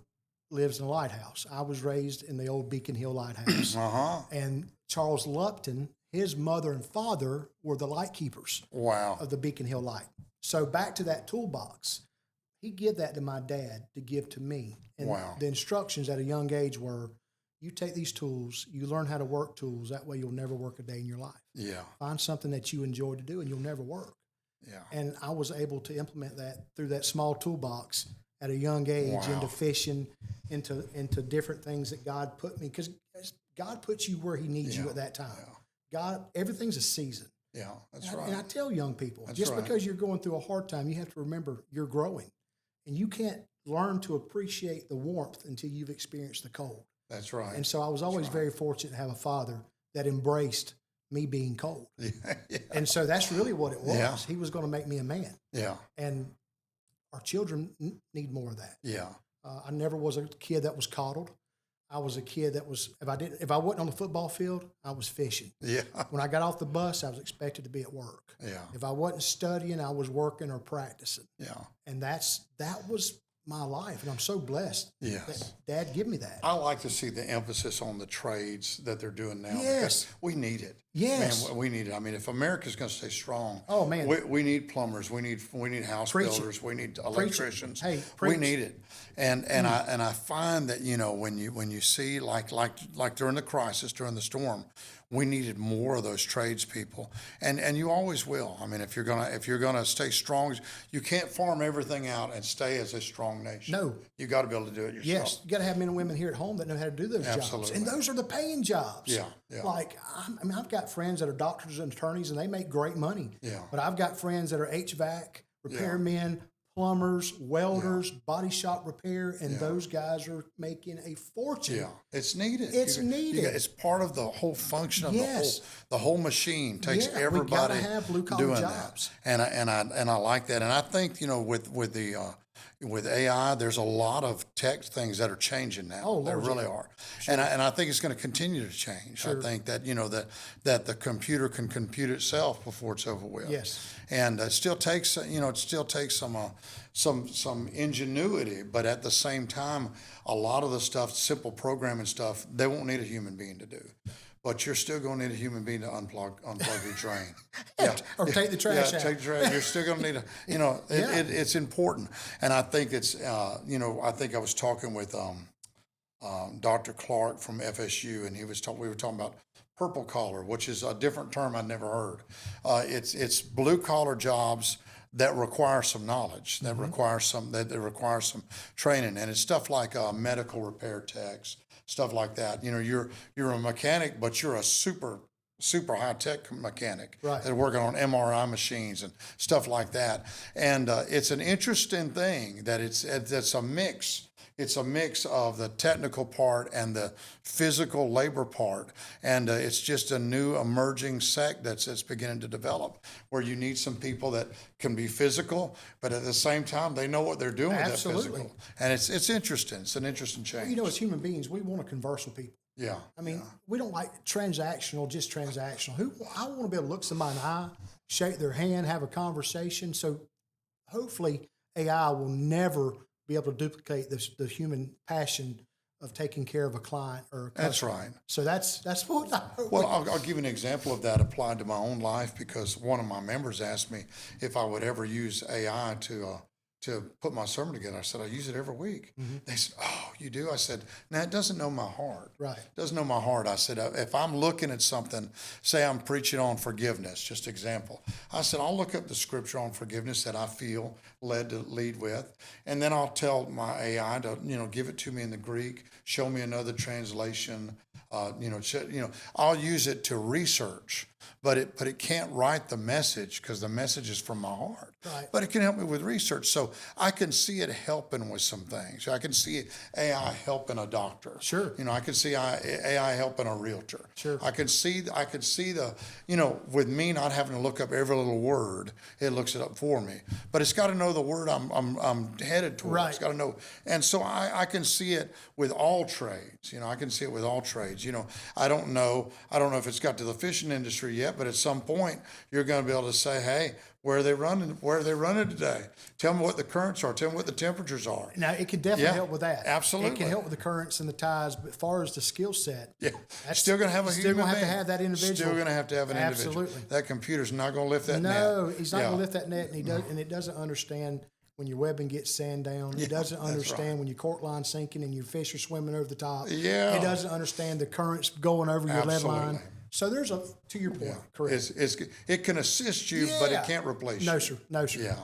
[SPEAKER 2] lives in a lighthouse. I was raised in the old Beacon Hill Lighthouse. And Charles Lupton, his mother and father were the light keepers of the Beacon Hill Light. So back to that toolbox, he gave that to my dad to give to me. And the instructions at a young age were, you take these tools, you learn how to work tools, that way you'll never work a day in your life. Yeah. Find something that you enjoy to do and you'll never work. Yeah. And I was able to implement that through that small toolbox at a young age into fishing, into different things that God put me, because God puts you where he needs you at that time. God, everything's a season. Yeah, that's right. And I tell young people, because you're going through a hard time, you have to remember you're growing. And you can't learn to appreciate the warmth until you've experienced the cold. That's right. And so I was always very fortunate to have a father that embraced me being cold. And so that's really what it was. Yeah. He was going to make me a man. Yeah. And our children need more of that. Yeah. I never was a kid that was coddled. I was a kid that was, if I wasn't on the football field, I was fishing. Yeah. When I got off the bus, I was expected to be at work. Yeah. If I wasn't studying, I was working or practicing. Yeah. And that was my life, and I'm so blessed that Dad give me that. I like to see the emphasis on the trades that they're doing now. Yes. We need it. Yes. Man, we need it. I mean, if America's going to stay strong, we need plumbers, we need house builders, we need electricians. Hey, we need it. And I find that, when you see like during the crisis, during the storm, we needed more of those tradespeople, and you always will. I mean, if you're gonna stay strong, you can't farm everything out and stay as a strong nation. No, you got to be able to do it yourself. Yes, you got to have men and women here at home that know how to do those jobs, and those are the paying jobs. Yeah, yeah. Like I've got friends that are doctors and attorneys, and they make great money. Yeah, but I've got friends that are HVAC repairmen. Plumbers, welders, body shop repair, and those guys are making a fortune. Yeah, it's needed. It's needed. It's part of the whole function of the whole machine. Takes everybody we gotta have blue collar jobs. That. And I like that. And I think with AI, there's a lot of tech things that are changing now. Oh, there really are. Sure. And I think it's going to continue to change. Sure. I think that that the computer can compute itself before it's over with. Yes. And it still takes some ingenuity, but at the same time, a lot of the stuff, simple programming stuff, they won't need a human being to do. But you're still going to need a human being to unplug your drain. Or take the trash out. Take the trash. You're still going to need it's important. And I think it's, I think I was talking with Dr. Clark from FSU, and we were talking about purple collar, which is a different term I'd never heard. It's blue collar jobs that require some knowledge, that require some training, and it's stuff like medical repair techs, stuff like that. You're a mechanic, but you're a super
[SPEAKER 1] super high-tech mechanic.
[SPEAKER 2] Right.
[SPEAKER 1] They're working on MRI machines and stuff like that. And it's an interesting thing that it's a mix. It's a mix of the technical part and the physical labor part. And it's just a new emerging sect that's beginning to develop, where you need some people that can be physical, but at the same time, they know what they're doing with that physical. And it's interesting. It's an interesting change.
[SPEAKER 2] Well, you know, as human beings, we want to converse with people.
[SPEAKER 1] Yeah.
[SPEAKER 2] I mean, we don't like transactional, just transactional. I want to be able to look somebody in the eye, shake their hand, have a conversation. So hopefully AI will never be able to duplicate the human passion of taking care of a client or a customer.
[SPEAKER 1] That's right.
[SPEAKER 2] So that's what I hope.
[SPEAKER 1] Well, I'll give you an example of that applied to my own life, because one of my members asked me if I would ever use AI to put my sermon together. I said, I use it every week. They said, oh, you do? I said, no, it doesn't know my heart.
[SPEAKER 2] Right.
[SPEAKER 1] It doesn't know my heart. I said, if I'm looking at something, say I'm preaching on forgiveness, just example. I said, I'll look up the scripture on forgiveness that I feel led to lead with, and then I'll tell my AI to, give it to me in the Greek, show me another translation. I'll use it to research, but it can't write the message, because the message is from my heart.
[SPEAKER 2] Right.
[SPEAKER 1] But it can help me with research, so I can see it helping with some things. I can see AI helping a doctor.
[SPEAKER 2] Sure.
[SPEAKER 1] I can see AI helping a realtor.
[SPEAKER 2] Sure.
[SPEAKER 1] I can see the, with me not having to look up every little word, it looks it up for me. But it's got to know the word I'm headed towards.
[SPEAKER 2] Right.
[SPEAKER 1] It's got to know, and so I can see it with all trades. I can see it with all trades. I don't know if it's got to the fishing industry yet, but at some point you're going to be able to say, hey, where are they running today? Tell me what the currents are. Tell me what the temperatures are.
[SPEAKER 2] Now, it can definitely help with that.
[SPEAKER 1] Absolutely.
[SPEAKER 2] It can help with the currents and the tides, but as far as the skill set,
[SPEAKER 1] that's still going to have a human being.
[SPEAKER 2] Still going to have that individual.
[SPEAKER 1] Still going to have an individual.
[SPEAKER 2] Absolutely.
[SPEAKER 1] That computer's not going to lift that net.
[SPEAKER 2] No, he's not going to lift that net, and it doesn't understand when your webbing gets sand down. It doesn't understand when your cork line's sinking and your fish are swimming over the top.
[SPEAKER 1] Yeah.
[SPEAKER 2] It doesn't understand the currents going over your lead line. So there's to your point, correct.
[SPEAKER 1] It can assist you, but it can't replace you.
[SPEAKER 2] No, sir.
[SPEAKER 1] Yeah.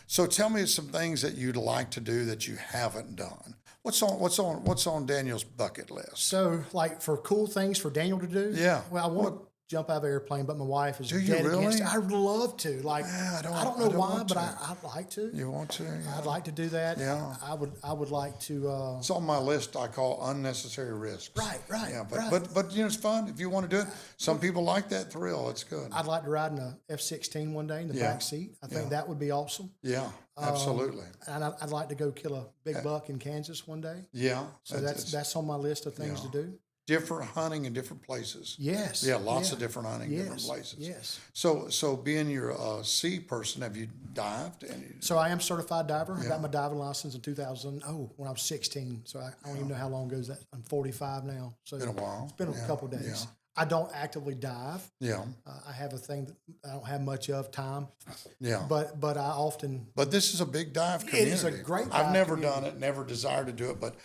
[SPEAKER 1] So tell me some things that you'd like to do that you haven't done. What's on Daniel's bucket list?
[SPEAKER 2] So, like, for cool things for Daniel to do?
[SPEAKER 1] Yeah.
[SPEAKER 2] Well, I want to jump out of an airplane, but my wife is
[SPEAKER 1] Do you
[SPEAKER 2] dead
[SPEAKER 1] really?
[SPEAKER 2] against it. I'd love to. Like, I don't know why, but I'd like to.
[SPEAKER 1] You want to? Yeah.
[SPEAKER 2] I'd like to do that.
[SPEAKER 1] Yeah.
[SPEAKER 2] I would like to.
[SPEAKER 1] It's on my list. I call unnecessary risks.
[SPEAKER 2] Right.
[SPEAKER 1] Yeah,
[SPEAKER 2] right.
[SPEAKER 1] but it's fun if you want to do it. Some people like that thrill. It's good.
[SPEAKER 2] I'd like to ride in a F-16 one day in the back seat. I think that would be awesome.
[SPEAKER 1] Yeah, absolutely.
[SPEAKER 2] And I'd like to go kill a big buck in Kansas one day.
[SPEAKER 1] Yeah.
[SPEAKER 2] So that's on my list of things to do.
[SPEAKER 1] Different hunting in different places.
[SPEAKER 2] Yes.
[SPEAKER 1] Yeah, lots of different hunting in different places.
[SPEAKER 2] Yes.
[SPEAKER 1] So being you're a sea person, have you dived?
[SPEAKER 2] So I am a certified diver. I got my diving license in when I was 16. So I don't even know how long ago is that. I'm 45 now. So
[SPEAKER 1] it's been a while.
[SPEAKER 2] It's been a couple of days. Yeah. I don't actively dive.
[SPEAKER 1] Yeah.
[SPEAKER 2] I have a thing that I don't have much of time.
[SPEAKER 1] Yeah.
[SPEAKER 2] But I often.
[SPEAKER 1] But this is a big dive community.
[SPEAKER 2] It is a great dive
[SPEAKER 1] I've never
[SPEAKER 2] community.
[SPEAKER 1] done it, never desired to do it, but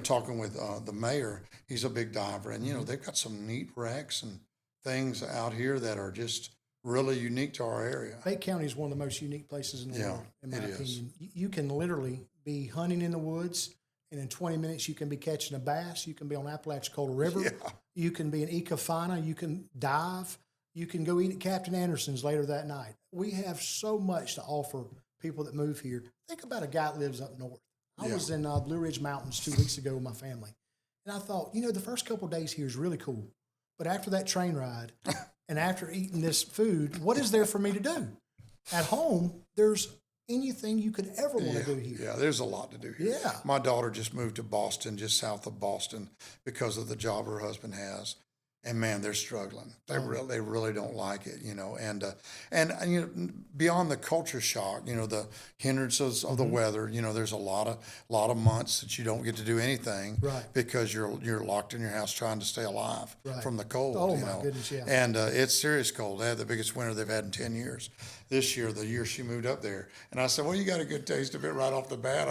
[SPEAKER 1] talking with the mayor, he's a big diver, and they've got some neat wrecks and things out here that are just really unique to our area.
[SPEAKER 2] Bay County is one of the most unique places in the world, in my opinion. You can literally be hunting in the woods, and in 20 minutes you can be catching a bass. You can be on Apalachicola River. Yeah. You can be in Ecofana. You can dive. You can go eat at Captain Anderson's later that night. We have so much to offer people that move here. Think about a guy that lives up north. I was in Blue Ridge Mountains 2 weeks ago with my family. And I thought, the first couple of days here is really cool. But after that train ride and after eating this food, what is there for me to do? At home, there's anything you could ever want to do here.
[SPEAKER 1] Yeah, there's a lot to do here.
[SPEAKER 2] Yeah.
[SPEAKER 1] My daughter just moved to Boston, just south of Boston, because of the job her husband has. And man, they're struggling. They really don't like it, And beyond the culture shock, the hindrances of the weather. There's a lot of months that you don't get to do anything, because you're locked in your house trying to stay alive from the cold.
[SPEAKER 2] Oh my goodness, yeah.
[SPEAKER 1] And it's serious cold. They had the biggest winter they've had in 10 years. This year, the year she moved up there, and I said, "Well, you got a good taste of it right off the bat."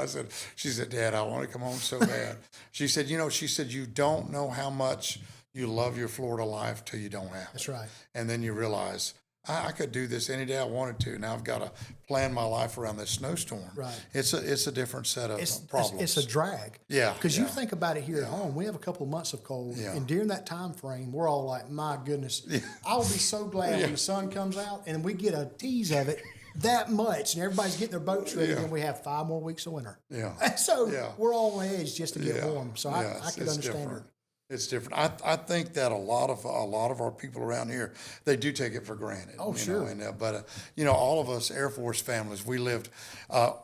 [SPEAKER 1] She said, "Dad, I want to come home so bad." She said, you don't know how much you love your Florida life till you don't have it.
[SPEAKER 2] That's right.
[SPEAKER 1] And then you realize I could do this any day I wanted to. Now I've got to plan my life around this snowstorm.
[SPEAKER 2] Right.
[SPEAKER 1] It's a different set of problems.
[SPEAKER 2] It's a drag.
[SPEAKER 1] Yeah.
[SPEAKER 2] Because you think about it here at home, we have a couple of months of cold, and during that time frame, we're all like, my goodness, I'll be so glad when the sun comes out and we get a tease of it that much, and everybody's getting their boats ready, and we have 5 more weeks of winter.
[SPEAKER 1] Yeah.
[SPEAKER 2] And so we're all on edge just to get warm. So I could understand
[SPEAKER 1] different.
[SPEAKER 2] it.
[SPEAKER 1] It's different. I think that a lot of our people around here, they do take it for granted.
[SPEAKER 2] Oh, sure.
[SPEAKER 1] But all of us Air Force families, we lived.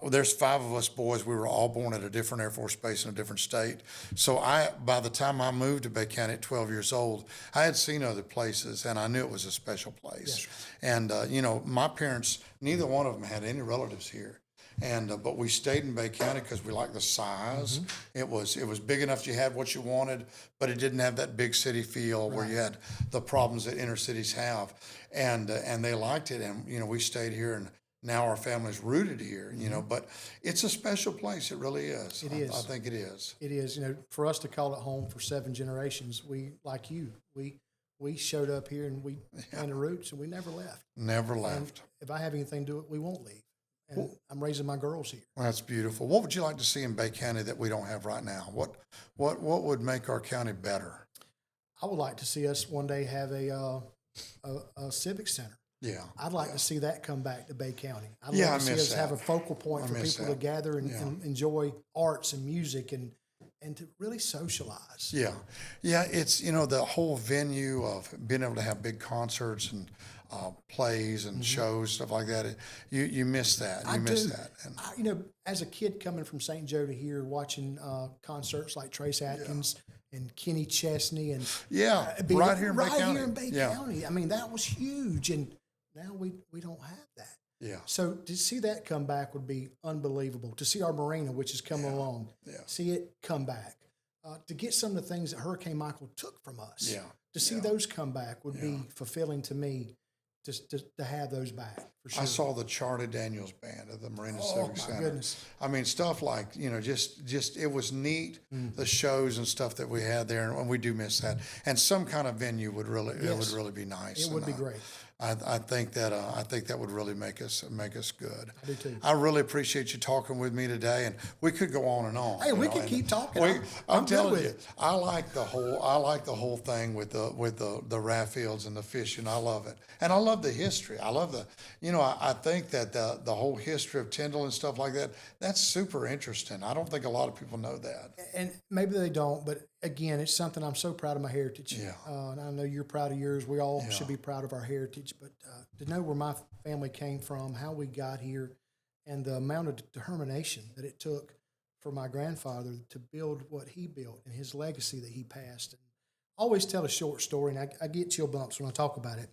[SPEAKER 1] There's 5 of us boys. We were all born at a different Air Force base in a different state. So by the time I moved to Bay County at 12 years old, I had seen other places, and I knew it was a special place. Yes. And my parents, neither one of them had any relatives here. But we stayed in Bay County because we liked the size. Mm-hmm. It was big enough you had what you wanted, but it didn't have that big city feel where you had the problems that inner cities have. And they liked it, and we stayed here, and now our family's rooted here. But it's a special place. It really is.
[SPEAKER 2] It is.
[SPEAKER 1] I think it is.
[SPEAKER 2] It is. For us to call it home for 7 generations, we showed up here and we planted roots, and we never left.
[SPEAKER 1] Never left.
[SPEAKER 2] And if I have anything to do it, we won't leave. And I'm raising my girls here.
[SPEAKER 1] Well, that's beautiful. What would you like to see in Bay County that we don't have right now? What would make our county better?
[SPEAKER 2] I would like to see us one day have a civic center.
[SPEAKER 1] Yeah.
[SPEAKER 2] I'd like to see that come back to Bay County. I'd
[SPEAKER 1] Yeah,
[SPEAKER 2] like to
[SPEAKER 1] I
[SPEAKER 2] see
[SPEAKER 1] miss
[SPEAKER 2] us
[SPEAKER 1] that.
[SPEAKER 2] have a focal point for people to gather and enjoy arts and music and to really socialize.
[SPEAKER 1] Yeah. Yeah, it's, the whole venue of being able to have big concerts and plays and shows, stuff like that. You miss that. You miss that. And
[SPEAKER 2] as a kid coming from St. Joe to here, watching concerts like Trace Atkins and Kenny Chesney and
[SPEAKER 1] right here in Bay County.
[SPEAKER 2] Right here in Bay County. I mean, that was huge, and now we don't have that.
[SPEAKER 1] Yeah.
[SPEAKER 2] So to see that come back would be unbelievable. To see our marina, which is coming along, see it come back. To get some of the things that Hurricane Michael took from us.
[SPEAKER 1] Yeah.
[SPEAKER 2] To see those come back would be fulfilling to me. Just to have those back, for sure.
[SPEAKER 1] I saw the Charlie Daniels band at the Marina Civic Center.
[SPEAKER 2] Oh, my goodness.
[SPEAKER 1] I mean, stuff like, just it was neat, the shows and stuff that we had there, and we do miss that. And some kind of venue would really be nice.
[SPEAKER 2] It would be great.
[SPEAKER 1] I think that would really make us good.
[SPEAKER 2] I do too.
[SPEAKER 1] I really appreciate you talking with me today, and we could go on and on.
[SPEAKER 2] Hey, we could keep talking.
[SPEAKER 1] I'm telling you, I like the whole thing with the Raffields and the fishing. I love it, and I love the history. I love I think that the whole history of Tyndall and stuff like that. That's super interesting. I don't think a lot of people know that.
[SPEAKER 2] And maybe they don't, but again, it's something I'm so proud of my heritage.
[SPEAKER 1] Yeah.
[SPEAKER 2] And I know you're proud of yours. We all should be proud of our heritage. But to know where my family came from, how we got here, and the amount of determination that it took for my grandfather to build what he built and his legacy that he passed. And I always tell a short story, and I get chill bumps when I talk about it.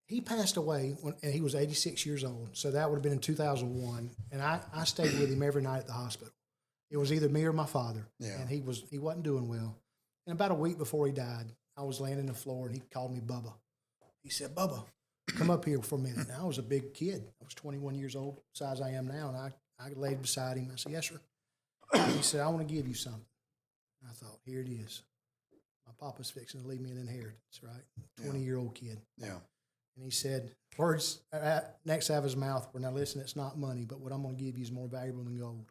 [SPEAKER 2] He passed away and he was 86 years old. So that would have been in 2001. And I stayed with him every night at the hospital. It was either me or my father, and he wasn't doing well. And about a week before he died, I was laying on the floor, and he called me Bubba. He said, "Bubba, come up here for a minute." Now, I was a big kid. I was 21 years old, size I am now, and I laid beside him. I said, "Yes, sir." And he said, "I want to give you something." And I thought, here it is. My papa's fixing to leave me an inheritance, right? 20-year-old kid.
[SPEAKER 1] Yeah.
[SPEAKER 2] And he said, words next out of his mouth were, "Now listen, it's not money, but what I'm going to give you is more valuable than gold."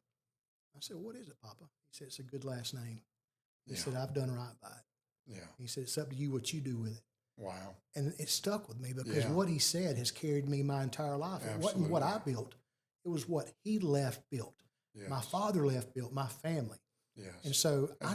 [SPEAKER 2] I said, "What is it, Papa?" He said, "It's a good last name." He said, "I've done right by it."
[SPEAKER 1] Yeah.
[SPEAKER 2] He said, "It's up to you what you do with it."
[SPEAKER 1] Wow.
[SPEAKER 2] And it stuck with me because what he said has carried me my entire life. It wasn't what I built. It was what he left built. Yes. My father left built, my family.
[SPEAKER 1] Yes.
[SPEAKER 2] And so I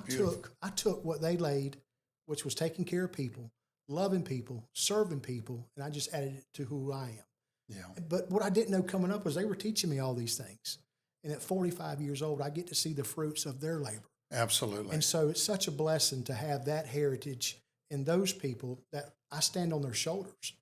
[SPEAKER 2] took what they laid, which was taking care of people, loving people, serving people, and I just added it to who I am.
[SPEAKER 1] Yeah.
[SPEAKER 2] But what I didn't know coming up was they were teaching me all these things. And at 45 years old, I get to see the fruits of their labor.
[SPEAKER 1] Absolutely.
[SPEAKER 2] And so it's such a blessing to have that heritage and those people that I stand on their shoulders.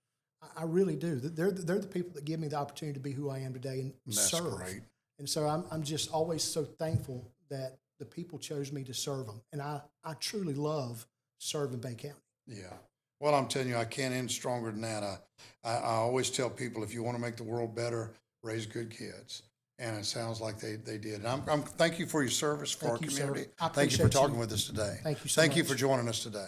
[SPEAKER 2] I really do. They're the people that give me the opportunity to be who I am today and serve.
[SPEAKER 1] That's great.
[SPEAKER 2] And so I'm just always so thankful that the people chose me to serve them. And I truly love serving Bay County.
[SPEAKER 1] Yeah. Well, I'm telling you, I can't end stronger than that. I always tell people, if you want to make the world better, raise good kids. And it sounds like they did. And I'm thank you for your service for our community.
[SPEAKER 2] Sir.
[SPEAKER 1] Thank you for talking with us today.
[SPEAKER 2] Thank you so much.
[SPEAKER 1] Thank you for joining us today.